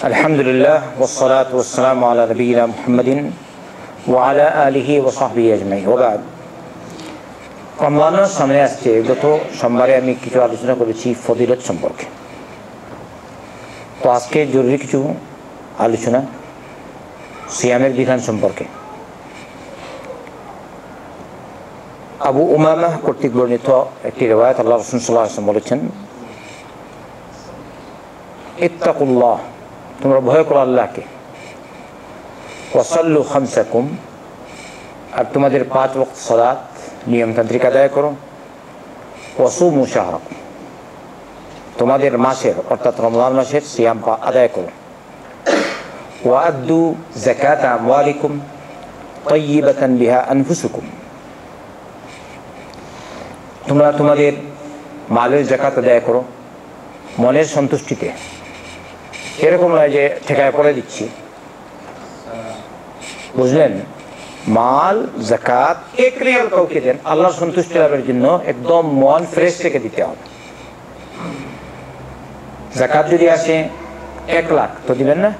আলহামদুলিল্লাহ ওয়াসসালাতু ওয়াসসালামু আলা নবিয়িনা মুহাম্মাদিন ওয়া আলা আলিহি ওয়া সাহবিহি আজমাইন। ওয়া বাদ, রমজানের সামনে আসছে। গত সোমবারে আমি কিছু আলোচনা করেছি ফজিলত সম্পর্কে। তো আজকে জরুরি কিছু আলোচনা সিয়ামের বিধান সম্পর্কে। আবু উমামা কর্তৃক বর্ণিত একটি রিওয়ায়াত, আল্লাহ রাসূল সাল্লাল্লাহু আলাইহি ওয়াসাল্লাম বলেছেন, ইত্তাকুল্লাহ, তোমরা ভয় করো আল্লাহকে, ওয়াসাল্লু খামসাকুম, আর তোমাদের 5 ওয়াক্ত সালাত নিয়মতান্ত্রিক আদায় করো, ওয়াসুমু শাহরাকুম, তোমাদের মাসের অর্থাৎ রমজান মাসের সিয়াম আদায় করো, ওয়াআদ্দু যাকাতা আমওয়ালিকুম তাইয়িবাতান বিহা আনফুসুকুম, তোমরা তোমাদের মালের যাকাত আদায় করো মনের সন্তুষ্টিতে। এরকম নয় যে ঠেকায় পড়ে দিচ্ছি, বুঝলেন? মাল যাকাত এক রিয়াল কাউকে দেন, আল্লাহর সন্তুষ্টি লাভের জন্য একদম মন ফ্রেশ রেখে দিতে হবে। যাকাত যদি আসে 1 লাখ তো দিবেন না?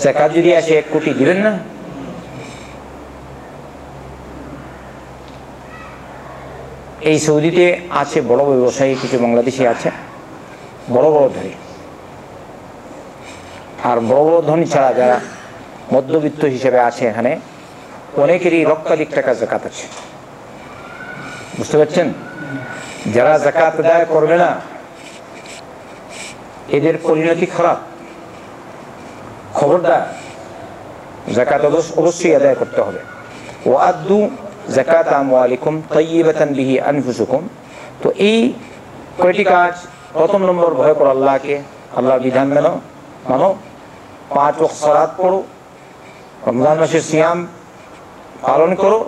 যাকাত যদি আসে 1 কোটি দিবেন না? এই সৌদিতে আছে বড় ব্যবসায়ী, কিছু বাংলাদেশি আছে, বড় বড় ধনী। আর বড় বড় ধনী ছাড়া যারা মধ্যবিত্ত হিসেবে আছে এখানে, অনেকেরই লক্ষাধিক টাকা যাকাত আছে। বুঝতে পারছেন? যারা যাকাত আদায় করবে না এদের পরিণতি খারাপ। খবরদার, যাকাত অবশ্যই আদায় করতে হবে। ওয়াআদ্দু যাকাত আমওয়ালিকুম তাইয়িবাতান বিহি আনফুসুকুম। তো এই কয়টি কাজ? প্রথম নম্বর, ভয় করো আল্লাহকে, আল্লাহর বিধান মানো, 5 ওয়াক্ত সালাত পড়ো, রমজান মাসের সিয়াম পালন করো,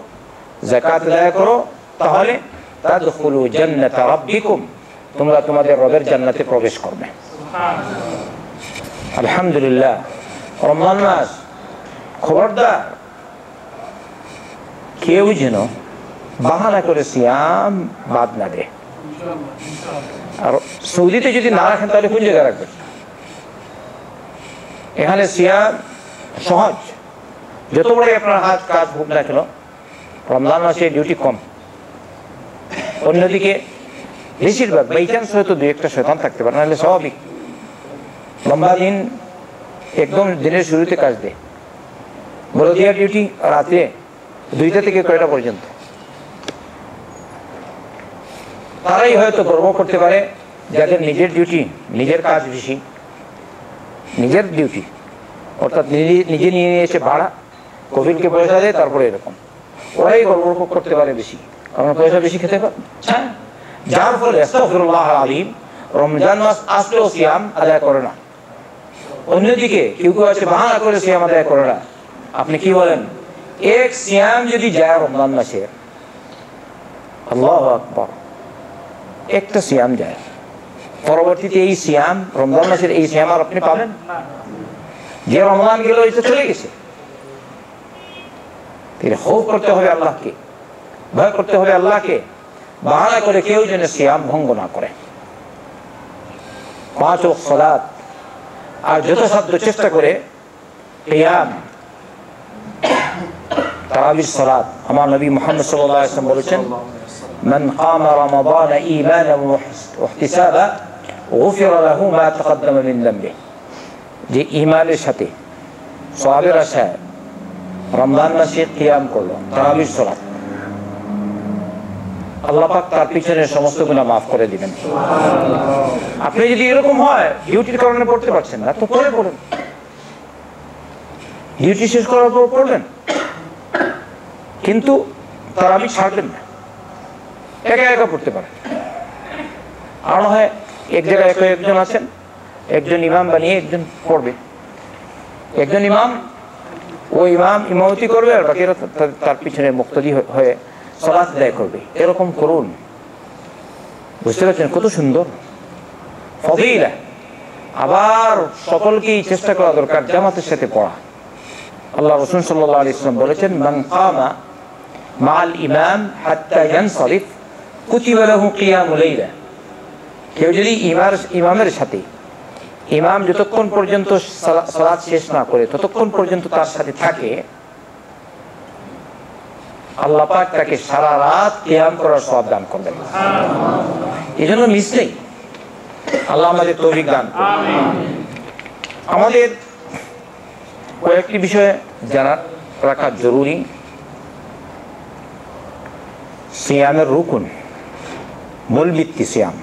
যাকাত আদায় করো, তাহলে তাদখুলু জান্নাতা রাব্বিকুম, তোমরা তোমাদের রবের জান্নাতে প্রবেশ করবে। আলহামদুলিল্লাহ, রমজান মাস, খবরদার কেউ যেন বাহানা করে সিয়াম বাদ না দেয়। আর সৌদিতে যদি না রাখেন তাহলে কোন জায়গায় রাখবেন? এখানে সিয়াম সহজ, যত বড় আপনার হাত কাজ হোক না কেন, রমজান মাসে ডিউটি কম। অন্যদিকে বেশিরভাগ বাই চান্স হয়তো 2-1টা শয়তান থাকতে পারে, নাহলে স্বাভাবিক লম্বা দিন একদম দিনের শুরুতে কাজ দেয়। বড়দিয়া ডিউটি রাতে 2টা থেকে কয়টা পর্যন্ত। তারাই হয়তো গর্ব করতে পারে যাদের নিজের ডিউটি, নিজের কাজ বেশি, নিজের ডিউটি অর্থাৎ নিজে নিয়ে এসে ভাড়া, কফিলকে পয়সা দেয়, তারপরে এরকম ওরাই গর্ব করতে পারে বেশি, কারণ পয়সা বেশি খেতে পারে। যার ফলে আস্তাগফিরুল্লাহ আযীম, রমজান মাস আসলেও সিয়াম আদায় করে না। অন্যদিকে কেউ কেউ আছে বাহানা করে সিয়াম আদায় করে না। আপনি কি বলেন? এক সিয়াম যদি যায় রমজান মাসে, আল্লাহু আকবার, একটা সিয়াম যায়, পরবর্তীতে এই সিয়াম, রমজান মাসের এই সিয়াম আর আপনি পাবেন? যে রমজান গেল এটা চলে গেছে। খৌফ করতে হবে আল্লাহকে, ভয় করতে হবে আল্লাহকে, বাহানা করে কেউ যেন সিয়াম ভঙ্গ না করে। 5 ওয়াক্ত সালাত, আর যথাসাধ্য চেষ্টা করে কিয়াম, তারাবির সালাত। আমার নবী মুহাম্মদ সাল্লাল্লাহু আলাইহি ওয়াসাল্লাম বলেছেন, মান কামা রমাদান ঈমানান ওয়া ইহতিসাবা গুফিরা লাহু মা তাকদ্দামা মিন যামবিহি। যে ঈমানের সাথে সওয়াবের আশায় রমজান মাসে কিয়াম করলো, তারাবির সালাত, আল্লাহ পাক তার পিছনের সমস্ত গুনাহ মাফ করে দিবেন। আপনি যদি এরকম হয় ডিউটির কারণে পড়তে পারছেন না, তো পরে পড়েন, ডিউটি শেষ করার পর পড়বেন, কিন্তু তারাবি ছাড়বেন না, একা একা পড়তে পারেন। আর না হয় এক জায়গায় একজন আছেন, একজন ইমাম বানিয়ে একজন পড়বে, একজন ইমাম, ওই ইমাম ইমামতি করবে আর বাকিরা তার পিছনে মুক্তাদি হয়ে সালাত আদায় করবে। এরকম করুন। বুঝতে পারছেন কত সুন্দর ফজিলা? আবার সকলকেই চেষ্টা করা দরকার জামাতের সাথে পড়া। আল্লাহ রাসূল সাল্লাল্লাহু আলাইহি ওয়াসাল্লাম বলেছেন, মান কামা মা'আল ইমাম হাত্তা ইয়ানসারিফ কুতিবা লাহু কিয়ামুল লাইলা। কেউ যদি ইমামের সাথে ইমাম যতক্ষণ পর্যন্ত সালাত শেষ না করে ততক্ষণ পর্যন্ত তার সাথে থাকে, আল্লাহ পাক তাকে সারা রাত কিয়াম করার সওয়াব দান করবেন। এই জন্য মিস নেই। আল্লাহ আমাদের তৌফিক দান করুন। আমাদের কয়েকটি বিষয় জানা রাখা জরুরি। সিয়ামের রুকুন, মূল ভিত্তি সিয়াম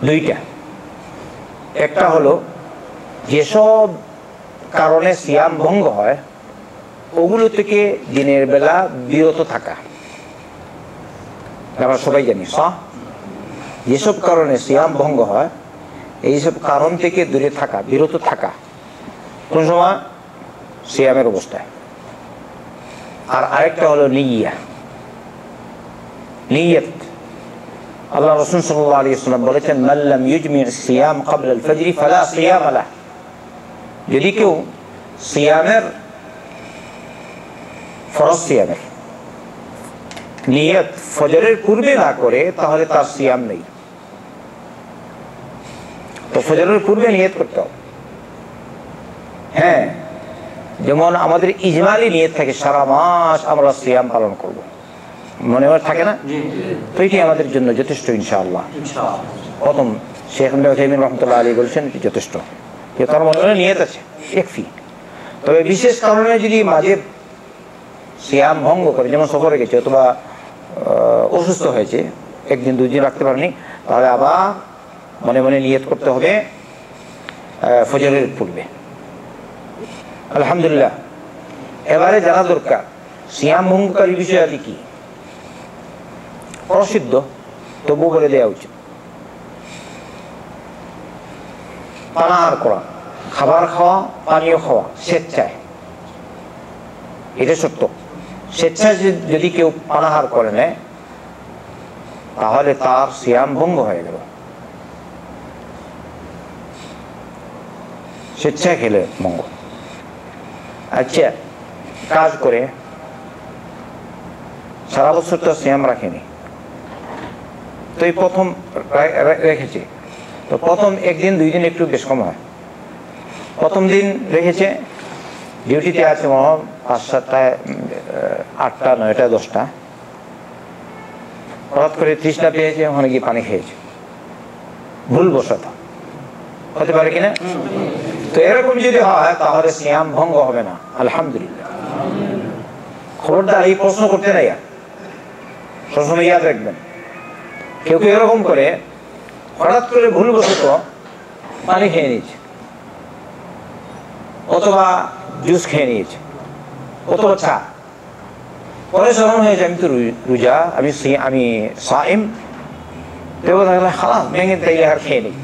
দুইটা। একটা হলো যেসব কারণে সিয়াম ভঙ্গ হয় ওগুলো থেকে দিনের বেলা বিরত থাকা। আমরা সবাই জানি যেসব কারণে সিয়াম ভঙ্গ হয় এইসব কারণ থেকে দূরে থাকা, বিরত থাকা কোন সময় সিয়ামের অবস্থায়। আর আরেকটা হলো নিয়ত। আল্লাহ রাসূল সাল্লাল্লাহু আলাইহি ওয়াসাল্লাম বলেছেন, মান লাম ইউজমি' সিয়াম ক্বাবলা আল ফজর ফালা সিয়াম লাহ। যদি কেউ সিয়ামের ফরজ সিয়ামের নিয়ত ফজরের পূর্বে না করে তাহলে তার সিয়াম নেই। তো ফজরের পূর্বে নিয়ত করতে হবে। হ্যাঁ, যেমন আমাদের ইজমালি নিয়ত থাকে সারা মাস আমরা সিয়াম পালন করব, মনে হয় থাকে না? তো এটি আমাদের জন্য যথেষ্ট ইনশাআল্লাহ। প্রথম শেখ উসাইমিন রহমতুল্লাহ আলী বলছেন এটি যথেষ্ট, যে তার মনে নিয়ত আছে একফি। তবে বিশেষ কারণে যদি মাঝে সিয়াম ভঙ্গ করে, যেমন সফরে গেছে অথবা অসুস্থ হয়েছে, একদিন দুই দিন রাখতে পারেনি, তাহলে আবার মনে মনে নিয়ত করতে হবে ফজরের পূর্বে। আলহামদুলিল্লাহ। এবারে জানা দরকার সিয়াম ভঙ্গকারী বিষয়াদি কি। প্রসিদ্ধ, তবু বলে দেওয়া উচিত। পানাহার করা, খাবার খাওয়া, পানীয় খাওয়া স্বেচ্ছায়, এটা সত্য। স্বেচ্ছায় যদি কেউ পানাহার করে নেয় তাহলে তার সিয়াম ভঙ্গ হয়ে গেল। স্বেচ্ছায় খেলে ভঙ্গ। আচ্ছা, কাজ করে সারা বছর তো সিয়াম রাখেনি, তো এই প্রথম রেখেছে, তো প্রথম একদিন দুই দিন একটু বেশ কম হয়। প্রথম দিন রেখেছে, ডিউটিতে আছে 5-7টায়, 8টা 9টা 10টা, হঠাৎ করে তৃষ্ণা পেয়েছে, ওখানে গিয়ে পানি খেয়েছে, ভুলবশত হতে পারে কিনা। তো এরকম যদি হয় তাহলে সিয়াম ভঙ্গ হবে না। আলহামদুলিল্লাহ। খবরদার এই প্রশ্ন করতে নাই, সবসময় ইয়াদ রাখবেন। কেউ কেউ এরকম করে হঠাৎ করে ভুলবশত পানি খেয়ে নিয়েছে, অথবা জুস খেয়ে নিয়েছে, অথবা চা, পরে স্মরণ হয়েছে আমি তো রোজা, আমি সাইম, খালাস ভেঙে তাইলে আর খেয়ে নিই।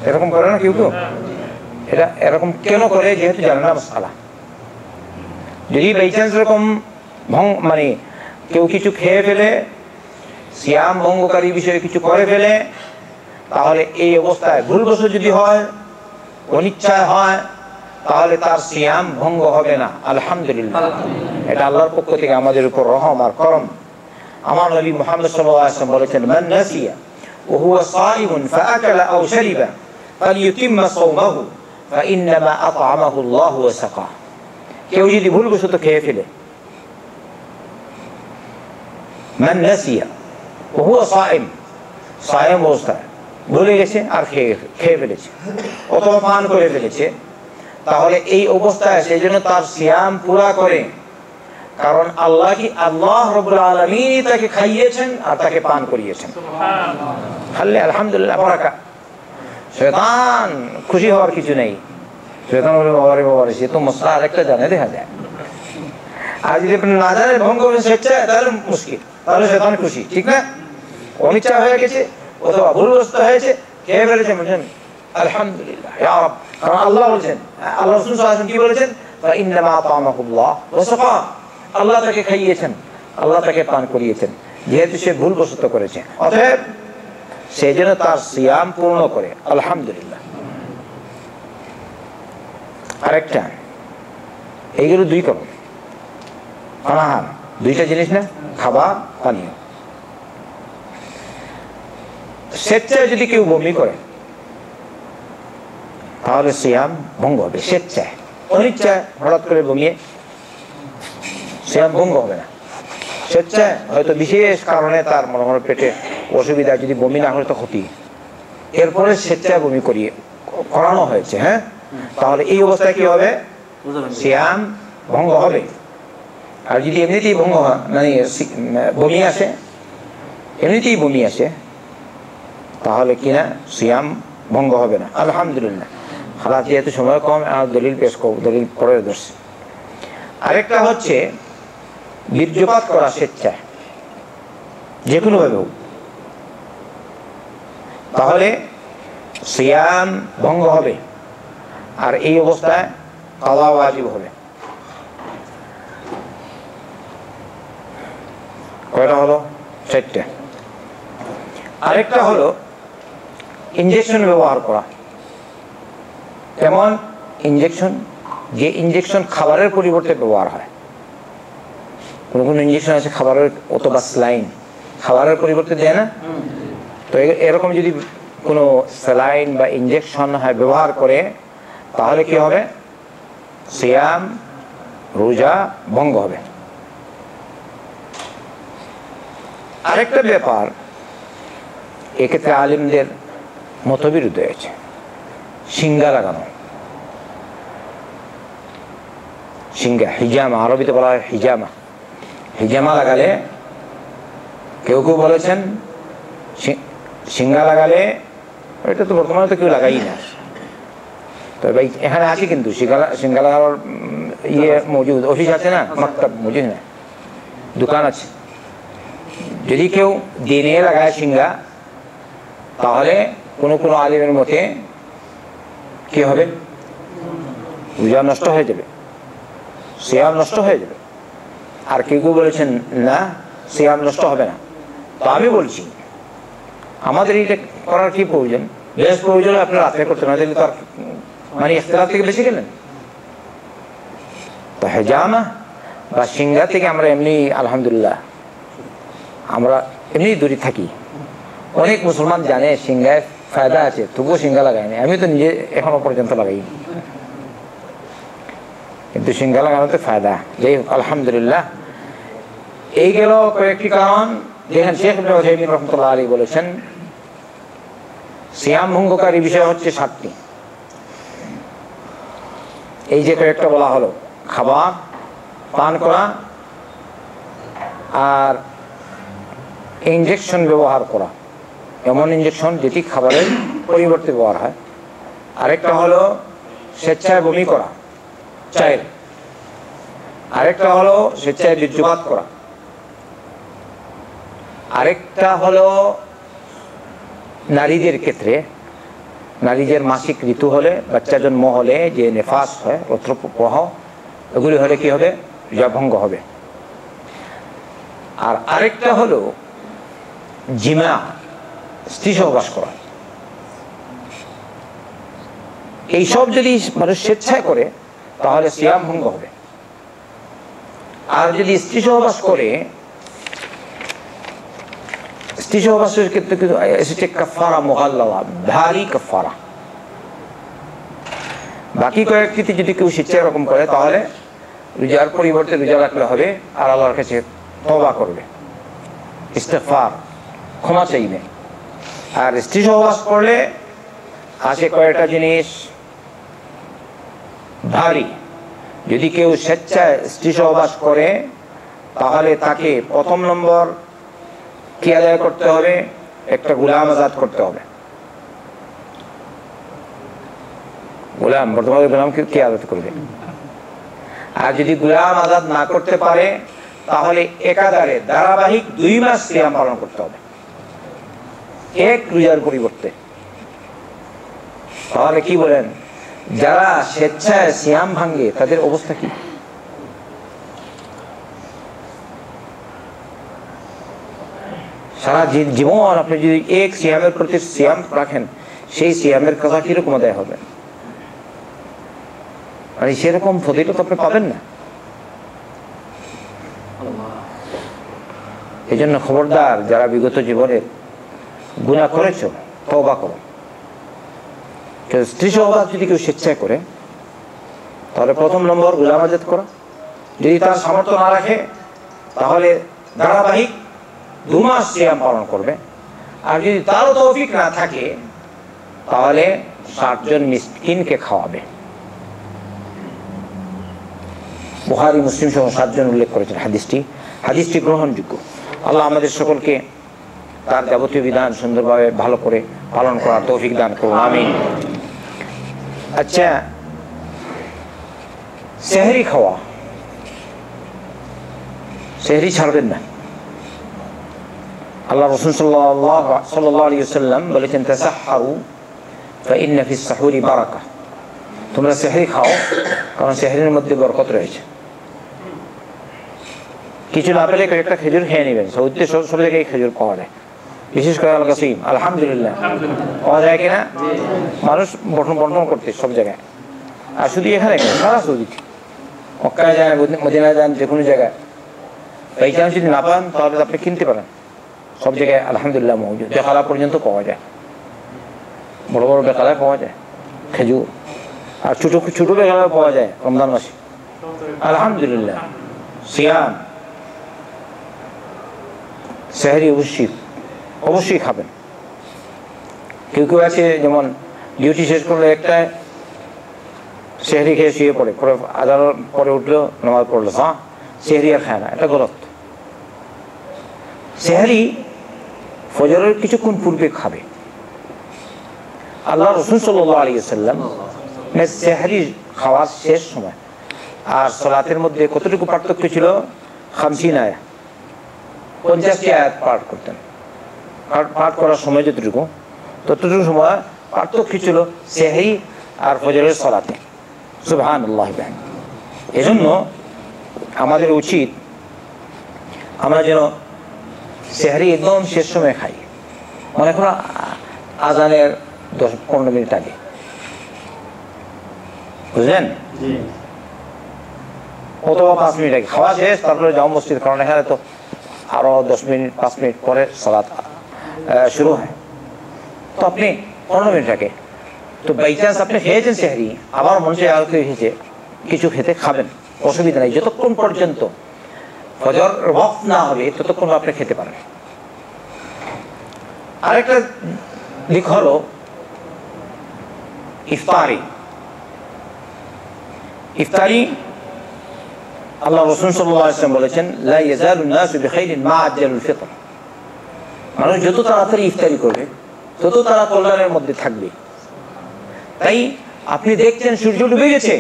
এরকম করে না কেউ কেউ। এটা এরকম কেন করে? যেহেতু জানে না মাসআলা। যদি বাই চান্স এরকম মানে কেউ কিছু খেয়ে ফেলে, সিয়াম ভঙ্গকারী বিষয়ে কিছু করে ফেলে, তাহলে এই অবস্থায় ভুলবশত যদি হয়, অনিচ্ছায় হয়, তাহলে তার সিয়াম ভঙ্গ হবে না। আলহামদুলিল্লাহ। এটা আল্লাহর পক্ষ থেকে আমাদের উপর রহম আর করম। আমার নবী মুহাম্মদ সাল্লাল্লাহু আলাইহি ওয়াসাল্লাম বলেছেন, মান নাসিয়া ওয়া হুয়া সাইমুন ফাআকালা আও শারিবা ফালইউতিম্মা সাওমাহু ফাইন্নামা আত'আমাহু আল্লাহু ওয়া সাকা। কেউ যদি ভুলবশত খেয়ে ফেলে, মান নাসিয়া ওয়া হুয়া সাইম, সাইম অবস্থায় ভুলে গেছে আর খেয়ে ফেলেছে, অথবা পান করে ফেলেছে, তাহলে এই অবস্থায় সেই জন্য তার সিয়াম পুরা করে। কারণ আল্লাহ রাব্বুল আলামিন তাকে খাইয়েছেন আর তাকে পান করিয়েছেন। খাল্লে আলহামদুলিল্লাহ বারাকা। শয়তান খুশি হওয়ার কিছু নেই। শয়তান বলে বাবারে সে তো মশলা আরেকটা জানে, দেখা যায়। আর যদি আপনি না জানেন ভঙ্গ করে স্বেচ্ছায়, তাহলে মুশকিল, তাহলে শয়তান খুশি, ঠিক না? অনিচ্ছা হয়ে গেছে অথবা ভুলগ্রস্ত হয়েছে, খেয়ে ফেলেছে, বলছেন আলহামদুলিল্লাহ ইয়া রাব। কারণ আল্লাহ বলছেন, আল্লাহ রাসূল সাল্লাল্লাহু আলাইহি ওয়াসাল্লাম কি বলেছেন? ফাইন্নামা আত'আমাহু আল্লাহ ওয়া সাকা। আল্লাহ তাকে খাইয়েছেন, আল্লাহ তাকে পান করিয়েছেন, যেহেতু সে ভুলবশত করেছে, অতএব সেই জন্য তার সিয়াম পূর্ণ করে। আলহামদুলিল্লাহ। আরেকটা, এইগুলো দুই করুন, পানাহার দুইটা জিনিস না, খাবার পানীয়। স্বেচ্ছায় যদি কেউ বমি করে, তাহলে সিয়াম ভঙ্গ হবে। স্বেচ্ছায়, অনিচ্ছায় হঠাৎ করে বমিয়ে সিয়াম ভঙ্গ হবে না। স্বেচ্ছায় হয়তো বিশেষ কারণে তার মনে হয় পেটে অসুবিধা, যদি বমি না হলে তো ক্ষতি, এরপরে স্বেচ্ছায় বমি করানো হয়েছে, হ্যাঁ, তাহলে এই অবস্থায় কি হবে? সিয়াম ভঙ্গ হবে। আর যদি এমনিতেই ভঙ্গ হয়, মানে বমি আসে, এমনিতেই বমি আসে, তাহলে কিনা সিয়াম ভঙ্গ হবে না। আলহামদুলিল্লাহ। খালাস, যেহেতু সময় কম, আর দলিল পেশ করব, দলিল পরে ধরছে। আরেকটা হচ্ছে বীর্যপাত করা স্বেচ্ছায়, যে কোনো ভাবে হোক, তাহলে সিয়াম ভঙ্গ হবে, আর এই অবস্থায় কাযা ওয়াজিব হবে। কয়টা হলো? 4টা। আরেকটা হলো ইনজেকশন ব্যবহার করা। এমন ইনজেকশন, যে ইনজেকশন খাবারের পরিবর্তে ব্যবহার হয়। কোন কোন ইনজেকশন আছে খাবারের, অথবা স্যালাইন খাবারের পরিবর্তে দেয় না? তো এরকম যদি কোনো স্যালাইন বা ইনজেকশন হয় ব্যবহার করে, তাহলে কি হবে? সিয়াম, রোজা ভঙ্গ হবে। আরেকটা ব্যাপার, এক্ষেত্রে আলিমদের মতবিরোধ হয়েছে, সিঙ্গা লাগানো। সিঙ্গা, হিজামা, আরবিতে বলা হয় হিজামা। হিজামা লাগালে কেউ কেউ বলেছেন সিঙ্গা লাগালে, এটা তো বর্তমানে তো কেউ লাগাই না, তবে এখানে আছে কিন্তু সিঙ্গা লাগানোর মজুদ, অফিস আছে না, মাকতাব মজুদ না, দোকান আছে। যদি কেউ দিনে লাগায় সিঙ্গা, তাহলে কোনো কোনো আলিমের মতে কি হবে? রোজা নষ্ট হয়ে যাবে, সিয়াম নষ্ট হয়ে যাবে। আর কেউ কেউ বলেছেন না, সিয়াম নষ্ট হবে না। তো আমি বলছি, আমাদের এটা করার কি প্রয়োজন? বেশ প্রয়োজন আপনার রাত্রে করতে না, দিলে তার মানে ইখতিলাফ থেকে বেশি গেলেন। তো হেজামা বা সিঙ্গা থেকে আমরা এমনি আলহামদুলিল্লাহ আমরা এমনি দূরে থাকি। অনেক মুসলমান জানে সিঙ্গায় ফায়দা আছে, তবুও সিঙ্গা লাগায়নি। আমি তো নিজে এখনো পর্যন্ত লাগাইনি, কিন্তু সিঙ্গা লাগানোতে ফায়দা। যাই হোক, আলহামদুলিল্লাহ। এই গেল কয়েকটি কারণ। দেখেন, শেখ ইবনে উসাইমিন রাহমাতুল্লাহ আলাইহি বলেছেন সিয়াম ভঙ্গকারী বিষয় হচ্ছে 7টি। এই যে কয়েকটা বলা হলো, খাবার পান করা, আর ইনজেকশন ব্যবহার করা, এমন ইনজেকশন যেটি খাবারের পরিবর্তে ব্যবহার হয়। আরেকটা হলো স্বেচ্ছায় বমি করা, 4। আরেকটা হলো স্বেচ্ছায় বীর্যপাত করা। আরেকটা হলো নারীদের ক্ষেত্রে, নারীদের মাসিক ঋতু হলে, বাচ্চা জন্ম হলে যে নেফাস হয়, রক্তপ্রবাহ, এগুলি হলে কি হবে? রোজা ভঙ্গ হবে। আর আরেকটা হলো জিমা, স্ত্রী সহবাস করা। এইসব যদি মানুষ স্বেচ্ছায় করে, তাহলে সিয়াম ভঙ্গ হবে। আর যদি স্ত্রী সহবাস করে, স্ত্রী সহবাসের ক্ষেত্রে কিন্তু এসেছে কাফারা মুগাল্লাযা, ভারী কাফারা। বাকি কয়েকটিতে যদি কেউ স্বেচ্ছায় এরকম করে, তাহলে রোজার পরিবর্তে রোজা রাখলে হবে, আর আল্লাহর কাছে তওবা করবে, ইস্তিগফার, ক্ষমা চাইবে। আর স্ত্রী সহবাস করলে আছে কয়েকটা জিনিস ভারী। যদি কেউ স্বেচ্ছায় স্ত্রী সহবাস করে, তাহলে তাকে প্রথম নম্বর কি আদায় করতে হবে? একটা গোলাম আজাদ করতে হবে। গোলাম, বর্তমানে গোলামকে কে আজাদ করবে? আর যদি গোলাম আজাদ না করতে পারে, তাহলে একাধারে ধারাবাহিক 2 মাস সিয়াম পালন করতে হবে, এক রোজার পরিবর্তে। তাহলে কি বলেন, যারা স্বেচ্ছায় সিয়াম ভাঙে তাদের অবস্থা কি? সারা জীবন আপনি যদি এক সিয়ামের প্রতি সিয়াম রাখেন, সেই সিয়ামের কথা কিরকম আদায় হবে? মানে সেরকম ফজিলত আপনি পাবেন না। এই জন্য খবরদার, যারা বিগত জীবনে গুনাহ করেছো, তওবা করো। স্ত্রী সহবাস যদি কেউ স্বেচ্ছায় করে তাহলে প্রথম নম্বর গোলাম আজাদ করা। যদি তার সামর্থ্য না রাখে তাহলে ধারাবাহিক 2 মাস সিয়াম পালন করবে। আর যদি তারও তৌফিক না থাকে তাহলে 60 জন মিসকিনকে খাওয়াবে। বুখারী মুসলিম সহ 7 জন উল্লেখ করেছেন হাদিসটি গ্রহণযোগ্য। আল্লাহ আমাদের সকলকে তার যাবতীয় বিধান সুন্দরভাবে ভালো করে পালন করার তৌফিক দান করুন, আমিন। আচ্ছা, সেহরি খাওয়া, সেহরি ছাড়বেন না। আল্লাহ রাসূল সাল্লাল্লাহু আলাইহি ওয়াসাল্লাম বলেছেন, তাসাহহারু ফাইন্না ফিস সাহুরি বারাকা। তোমরা সেহরি খাও, কারণ সেহরির মধ্যে বরকত রয়েছে। কিছু না পেলে একটা খেজুর খেয়ে নেবেন। সৌদিতে সব জায়গায় খেজুর পাওয়া যায়, বিশেষ করে আল কাসিম, আলহামদুলিল্লাহ পাওয়া যায় কিনা, মানুষ বন্টন করতে সব জায়গায়। আর শুধু এখানে কেন, সারা সৌদিতে, মক্কায় যান, মদিনায় যান, যে কোনো জায়গায় এই চান্স যদি না পান তাহলে আপনি কিনতে পারেন। সব জায়গায় আলহামদুলিল্লাহ মৌজুদ, বেকালা পর্যন্ত পাওয়া যায়, বড় বড় বেকালায় পাওয়া যায় খেজুর। আর ছোট বেকালায় পাওয়া যায় রমজান মাসে, আলহামদুলিল্লাহ। সিয়াম, সেহরি অবশ্যই খাবেন। কেউ আছে যেমন ডিউটি শেষ করলে একটা সেহরি খেয়ে শুয়ে পড়ে, আজান পরে উঠলো, নামাজ পড়লো, হ্যাঁ সেহরি আর খায় না, এটা গলত। সেহরি ফজরের কিছুক্ষণ পূর্বে খাবে। আল্লাহ রাসূল সাল্লাল্লাহু আলাইহি ওয়াসাল্লাম সেহরি খাওয়ার শেষ সময় আর সালাতের মধ্যে কতটুকু পার্থক্য ছিল? 50 আয়াত, 50টি আয়াত পাঠ করতেন। পাঠ করার সময় যতটুকু, ততটুকু সময় পার্থক্য ছিল সেহরি আর ফজরের সালাতে। সুবহানাল্লাহ। এজন্য আমাদের উচিত আমরা যেন সেহরি একদম শেষ সময় খাই, মনে করো আজানের 10-15 মিনিট আগে, বুঝলেন, অথবা 5 মিনিট আগে খাওয়া শেষ, তারপরে যাও মসজিদ, কারণ এখানে তো আরো 10 মিনিট 5 মিনিট পরে সালাত শুরু হয়। তো আপনি 15 মিনিট আগে, তো বাই চান্স আপনি খেয়েছেন সেহরি, আবার মনে হয় আরো খেয়েছে, কিছু খেতে খাবেন, অসুবিধা নেই। যতক্ষণ পর্যন্ত ফজর ওয়াক্ত না হবে ততক্ষণ আপনি খেতে পারেন। আরেকটা দিক হলো ইফতারি। আল্লাহ রাসূল সাল্লাল্লাহু আলাইহি ওয়াসাল্লাম বলেছেন, লা ইয়াজালুন নাসু বিখাইরিন মা আজ্জালুল ফিতর। মানুষ যত তাড়াতাড়ি ইফতারি করবে তত তারা কল্যাণের মধ্যে থাকবে। তাই আপনি দেখছেন সূর্য ডুবে গেছে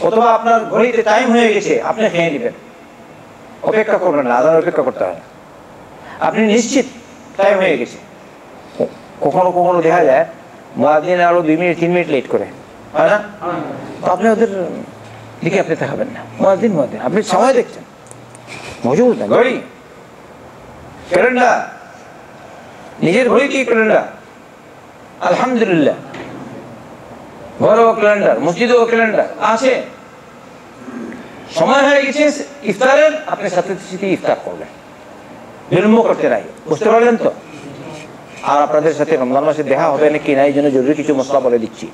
অথবা আপনার ঘড়িতে টাইম হয়ে গেছে, আপনি খেয়ে নেবেন, অপেক্ষা করবেন না, আজান অপেক্ষা করতে হয় না। আপনি নিশ্চিত টাইম হয়ে গেছে। কখনো দেখা যায় মুয়াজ্জিন আরো 2 মিনিট 3 মিনিট লেট করে, হয় না? তো আপনি ওদের দিকে আপনি তাকাবেন না। মুয়াজ্জিন আপনি সময় দেখছেন, মজুদ না, ঘড়ি, ক্যালেন্ডার, নিজের ঘড়ি কি ক্যালেন্ডার, আলহামদুলিল্লাহ, ঘরেও ক্যালেন্ডার, মসজিদেও ক্যালেন্ডার আছে। সময় হয়ে গেছে ইফতারের, আপনি সাথে সাথে ইফতার করবেন, বিলম্ব করতে নাই। বুঝতে পারলেন তো? আর আপনাদের সাথে রমজান মাসে দেখা হবে নাকি না, এই জন্য জরুরি কিছু মশলা বলে দিচ্ছি।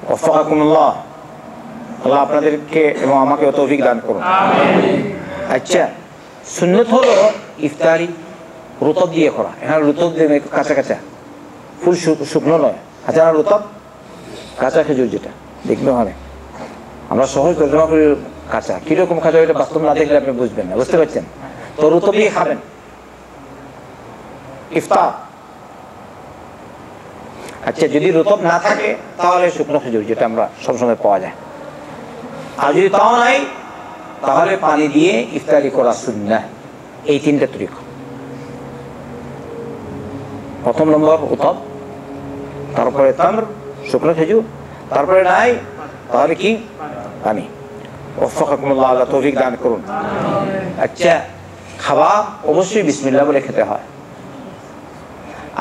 ওয়াফাকাকুমুল্লাহ, আল্লাহ আপনাদেরকে এবং আমাকে তৌফিক দান করুন। আচ্ছা, সুন্নত হলো ইফতারি রুতব দিয়ে করা। এখানে রুতব দিয়ে কাঁচা কাঁচা, ফুল শুকনো নয়, আচ্ছা রুতব কাঁচা খেজুর, যেটা দেখবে মানে আমরা সহজ তর্জমা করি কাঁচা, কিরকম কাঁচা ওইটা বাস্তব না দেখলে আপনি বুঝবেন না, বুঝতে পারছেন? তো রুতব দিয়ে খাবেন ইফতার। আচ্ছা, যদি রুতব না থাকে তাহলে শুকনো খেজুর, যেটা আমরা সবসময় পাওয়া যায়। আর যদি তাও নাই তাহলে পানি দিয়ে ইফতারি করা সুন্নাহ। এই 3টা তরিকা। প্রথম নম্বর রুতব, তারপরে তামর, শুকনো খেজুর, তারপরে নাই তাহলে কি? পানি। ওয়াফাকাকুমুল্লাহ, আল্লাহ তৌফিক দান করুন। আচ্ছা, খাওয়া অবশ্যই বিসমিল্লাহ বলে খেতে হয়।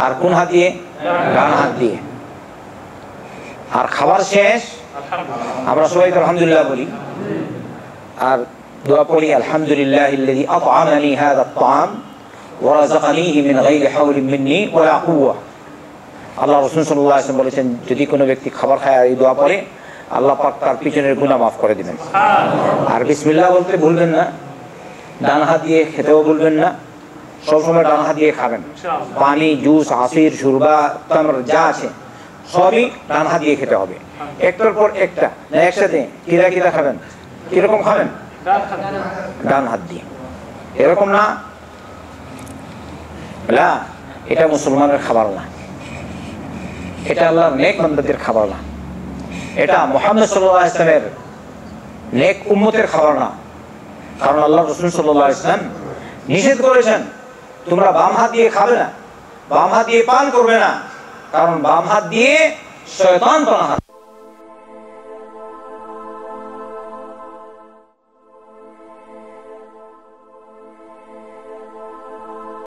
আর কোন হাত দিয়ে? ডান হাত দিয়ে। আর খাবার শেষ আমরা সবাই তো আলহামদুলিল্লাহ বলি, আর দোয়া পড়ি, আলহামদুলিল্লাহিল্লাযী আত'আমানি হাযা আত-তা'আম ওয়া রাযাকানিহি মিন গায়রি হাওলিন মিন্নি ওয়া লা কুওয়া। আল্লাহ রাসূল সাল্লাল্লাহু আলাইহি ওয়াসাল্লাম বলেছেন, যদি কোনো ব্যক্তি খাবার খায় আর এই দোয়া পড়ে, আল্লাহ পাক তার পিছনের গুনাহ মাফ করে দিবেন। আর বিসমিল্লাহ বলতে ভুলবেন না, ডান হাত দিয়ে খেতেও ভুলবেন না, সবসময় ডান হাত দিয়ে খাবেন। পানি, জুস, আসির, শুরবা, তামর যা আছে সবই ডান হাত দিয়ে খেতে হবে, একটার পর একটা না, একসাথে কিরা কিরা খাবেন। কিরকম খাবেন? ডান হাত দিয়ে, এরকম না। এটা মুসলমানের খাবার না, এটা আল্লাহর নেক বান্দাদের খাবার না, এটা মুহাম্মদ সাল্লাল্লাহু আলাইহি ওয়াসাল্লামের নেক উম্মতের খাবার না। কারণ আল্লাহ রাসূল সাল্লাল্লাহু আলাইহি ওয়াসাল্লাম নিষেধ করেছেন, তোমরা বাম হাত দিয়ে খাবে না, বাম হাত দিয়ে পান করবে না, কারণ বাম হাত দিয়ে শয়তান পান